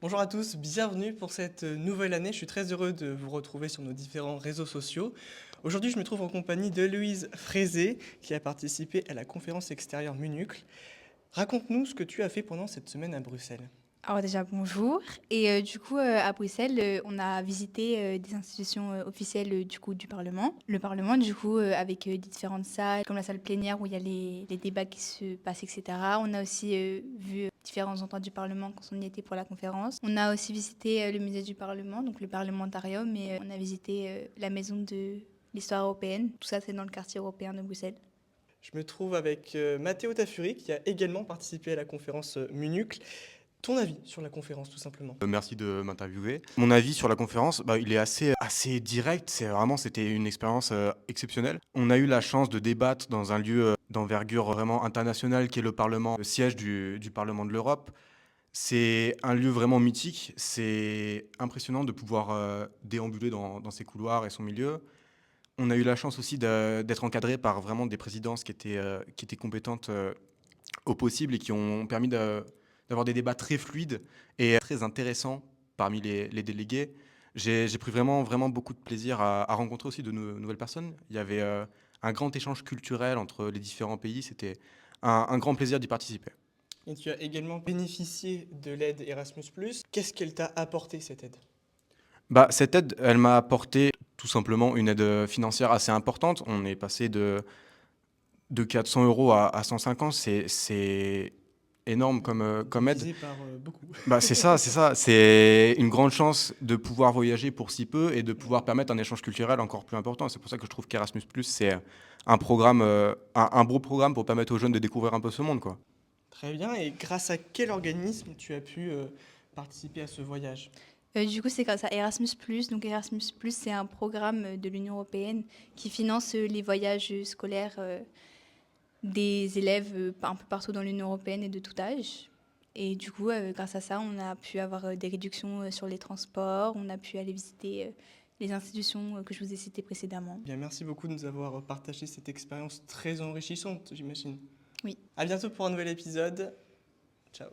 Bonjour à tous, bienvenue pour cette nouvelle année. Je suis très heureux de vous retrouver sur nos différents réseaux sociaux. Aujourd'hui, je me trouve en compagnie de Louise Frézé, qui a participé à la conférence extérieure Munucle. Raconte-nous ce que tu as fait pendant cette semaine à Bruxelles. Alors déjà bonjour à Bruxelles on a visité des institutions officielles du Parlement. Le Parlement avec différentes salles comme la salle plénière où il y a les débats qui se passent etc. On a aussi vu différents endroits du Parlement quand on y était pour la conférence. On a aussi visité le musée du Parlement, donc le Parlementarium, et on a visité la maison de l'histoire européenne. Tout ça c'est dans le quartier européen de Bruxelles. Je me trouve avec Matteo Tafuri, qui a également participé à la conférence Munucle. Ton avis sur la conférence, tout simplement? Merci de m'interviewer. Mon avis sur la conférence, il est assez direct. C'était une expérience exceptionnelle. On a eu la chance de débattre dans un lieu d'envergure vraiment internationale qui est le Parlement, le siège du Parlement de l'Europe. C'est un lieu vraiment mythique. C'est impressionnant de pouvoir déambuler dans ses couloirs et son milieu. On a eu la chance aussi d'être encadré par vraiment des présidences qui étaient compétentes au possible et qui ont permis d'avoir des débats très fluides et très intéressants parmi les délégués. J'ai pris vraiment beaucoup de plaisir à rencontrer aussi de nouvelles personnes. Il y avait un grand échange culturel entre les différents pays. C'était un grand plaisir d'y participer. Et tu as également bénéficié de l'aide Erasmus+. Qu'est-ce qu'elle t'a apporté, cette aide? Cette aide, elle m'a apporté tout simplement une aide financière assez importante. On est passé de 400 euros à 150. C'est énorme comme aide. Divisé par beaucoup. C'est ça, c'est ça. C'est une grande chance de pouvoir voyager pour si peu et de pouvoir permettre un échange culturel encore plus important. C'est pour ça que je trouve qu'Erasmus+, c'est un programme, un beau programme pour permettre aux jeunes de découvrir un peu ce monde, quoi. Très bien, et grâce à quel organisme tu as pu participer à ce voyage? C'est grâce à Erasmus+. Donc Erasmus+, c'est un programme de l'Union européenne qui finance les voyages scolaires des élèves un peu partout dans l'Union européenne et de tout âge. Et grâce à ça, on a pu avoir des réductions sur les transports, on a pu aller visiter les institutions que je vous ai citées précédemment. Bien, merci beaucoup de nous avoir partagé cette expérience très enrichissante, j'imagine. Oui. À bientôt pour un nouvel épisode. Ciao.